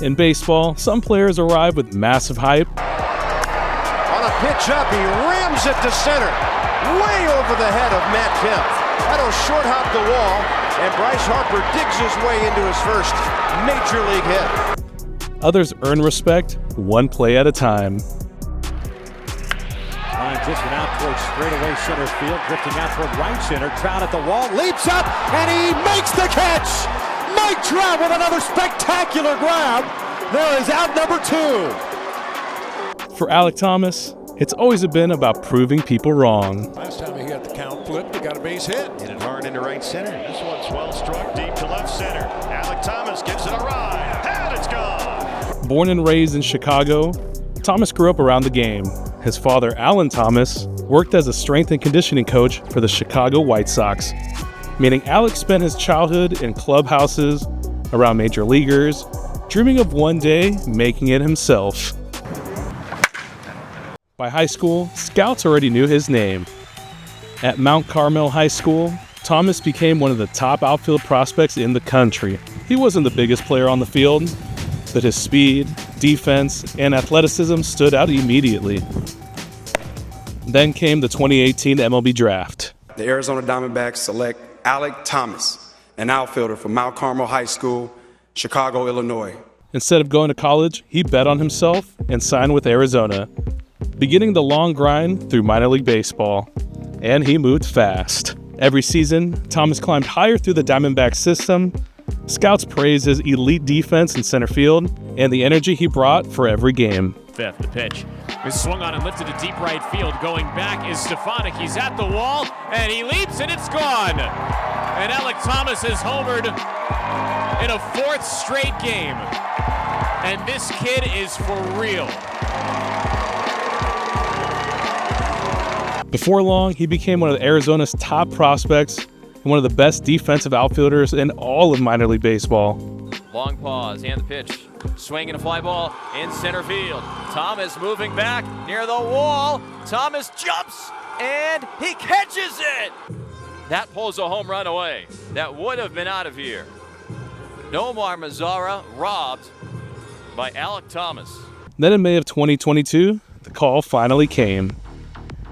In baseball, some players arrive with massive hype. On a pitch up, he rams it to center, way over the head of Matt Kemp. That'll short hop the wall, and Bryce Harper digs his way into his first major league hit. Others earn respect one play at a time. Line drifting out towards straightaway center field, drifting out toward right center. Trout at the wall, leaps up, and he makes the catch! Mike Trout with another spectacular grab. There is out number 2. For Alek Thomas, it's always been about proving people wrong. Last time he got the count flipped, he got a base hit. Hit it hard into right center. This one's well struck deep to left center. Alek Thomas gives it a ride, and it's gone. Born and raised in Chicago, Thomas grew up around the game. His father, Alek Thomas, worked as a strength and conditioning coach for the Chicago White Sox, meaning Alek spent his childhood in clubhouses, around major leaguers, dreaming of one day making it himself. By high school, scouts already knew his name. At Mount Carmel High School, Thomas became one of the top outfield prospects in the country. He wasn't the biggest player on the field, but his speed, defense, and athleticism stood out immediately. Then came the 2018 MLB Draft. The Arizona Diamondbacks select Alek Thomas, an outfielder from Mount Carmel High School, Chicago, Illinois. Instead of going to college, he bet on himself and signed with Arizona, beginning the long grind through minor league baseball. And he moved fast. Every season, Thomas climbed higher through the Diamondbacks system. Scouts praised his elite defense in center field and the energy he brought for every game. Fifth, the pitch is swung on and lifted to deep right field. Going back is Stefanik. He's at the wall, and he leaps, and it's gone. And Alek Thomas has homered in a 4th straight game. And this kid is for real. Before long, he became one of Arizona's top prospects and one of the best defensive outfielders in all of minor league baseball. Long pause, and the pitch. Swinging a fly ball in center field. Thomas moving back near the wall. Thomas jumps, and he catches it! That pulls a home run away. That would have been out of here. Nomar Mazara robbed by Alek Thomas. Then in May of 2022, the call finally came.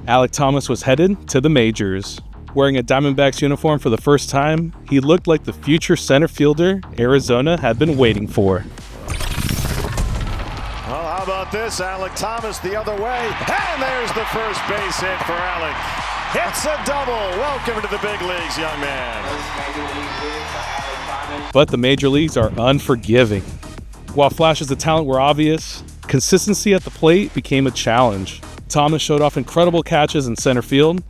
Alek Thomas was headed to the majors. Wearing a Diamondbacks uniform for the first time, he looked like the future center fielder Arizona had been waiting for. Well, how about this? Alek Thomas the other way. And there's the first base hit for Alek. Hits a double. Welcome to the big leagues, young man. But the major leagues are unforgiving. While flashes of talent were obvious, consistency at the plate became a challenge. Thomas showed off incredible catches in center field.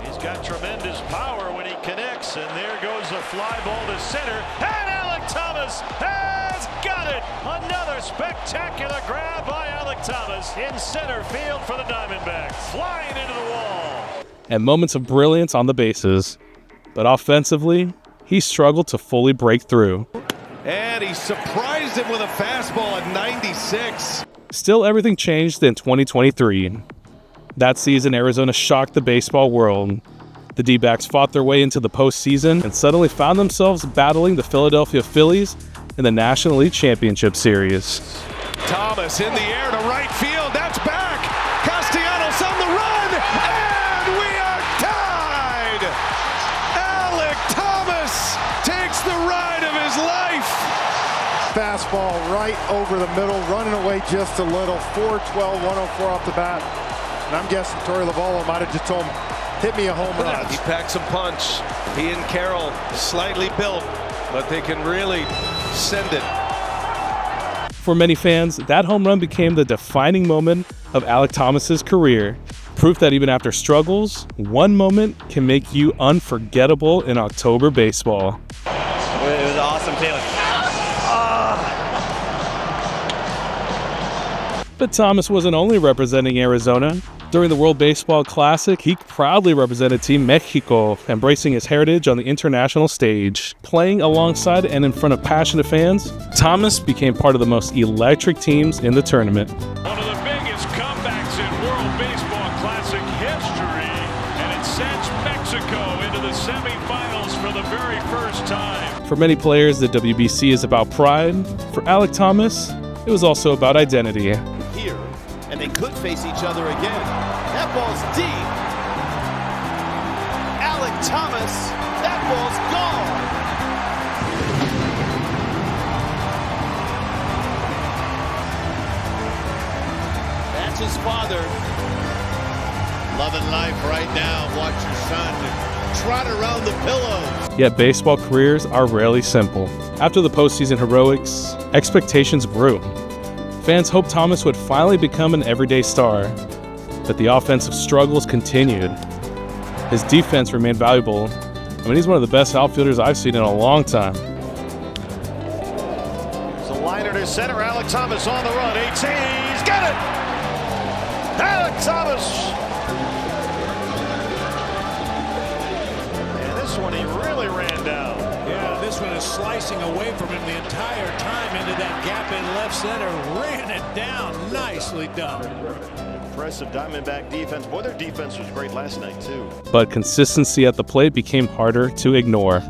He's got tremendous power when he connects, and there goes a fly ball to center. And Alek Thomas has got it! Another spectacular grab by Alek Thomas in center field for the Diamondbacks, flying into the wall. And moments of brilliance on the bases. But offensively, he struggled to fully break through. And he surprised him with a fastball at 96. Still, everything changed in 2023. That season, Arizona shocked the baseball world. The D-backs fought their way into the postseason and suddenly found themselves battling the Philadelphia Phillies in the National League Championship Series. Thomas in the air to right field. That's back. Castellanos on the run. And we are tied. Alek Thomas takes the ride of his life. Fastball right over the middle, running away just a little. 4-12, 104 off the bat. And I'm guessing Torey Lovullo might have just told him, hit me a home run. He packs some punch. He and Carroll slightly built, but they can really send it. For many fans, that home run became the defining moment of Alek Thomas's career. Proof that even after struggles, one moment can make you unforgettable in October baseball. It was an awesome feeling. But Thomas wasn't only representing Arizona. During the World Baseball Classic, he proudly represented Team Mexico, embracing his heritage on the international stage. Playing alongside and in front of passionate fans, Thomas became part of the most electric teams in the tournament. One of the biggest comebacks in World Baseball Classic history, and it sends Mexico into the semifinals for the very first time. For many players, the WBC is about pride. For Alek Thomas, it was also about identity. Here, and they could face each other again. That ball's deep. Alek Thomas, that ball's gone. That's his father. Loving life right now. Watch your son trot around the pillows. Yet baseball careers are rarely simple. After the postseason heroics, expectations grew. Fans hoped Thomas would finally become an everyday star, but the offensive struggles continued. His defense remained valuable. He's one of the best outfielders I've seen in a long time. There's a liner to center. Alek Thomas on the run. 18. He's got it. Alek Thomas. And this one he really ran down. Yeah, this one is slicing away from him the entire time into that gap in left center. Ran it down. Nicely done. Impressive Diamondback defense. Boy, their defense was great last night, too. But consistency at the plate became harder to ignore.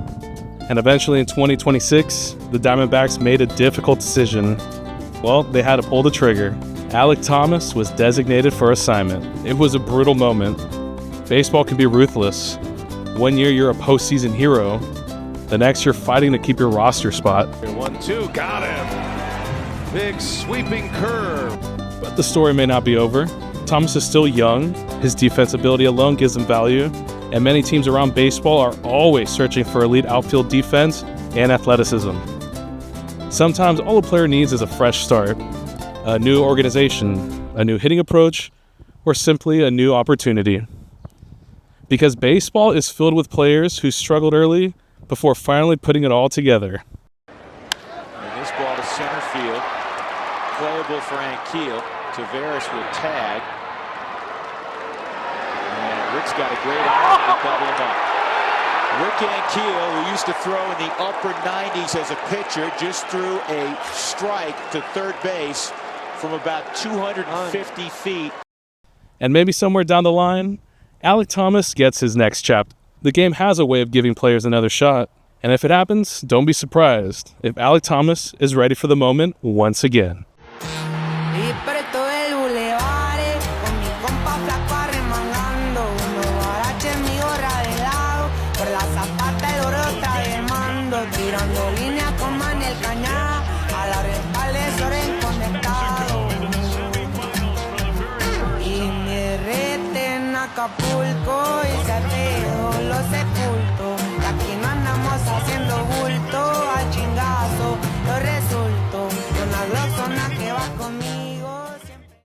And eventually in 2026, the Diamondbacks made a difficult decision. Well, they had to pull the trigger. Alek Thomas was designated for assignment. It was a brutal moment. Baseball can be ruthless. One year you're a postseason hero. The next you're fighting to keep your roster spot. 1-2, got him. Big sweeping curve. But the story may not be over. Thomas is still young. His defense ability alone gives him value. And many teams around baseball are always searching for elite outfield defense and athleticism. Sometimes all a player needs is a fresh start, a new organization, a new hitting approach, or simply a new opportunity. Because baseball is filled with players who struggled early before finally putting it all together. And this ball to center field. Playable for Ankiel. Tavares will tag. And Rick's got a great eye to double him up. Rick Ankiel, who used to throw in the upper 90s as a pitcher, just threw a strike to third base from about 250 feet. And maybe somewhere down the line, Alek Thomas gets his next chapter. The game has a way of giving players another shot. And if it happens, don't be surprised if Alek Thomas is ready for the moment once again.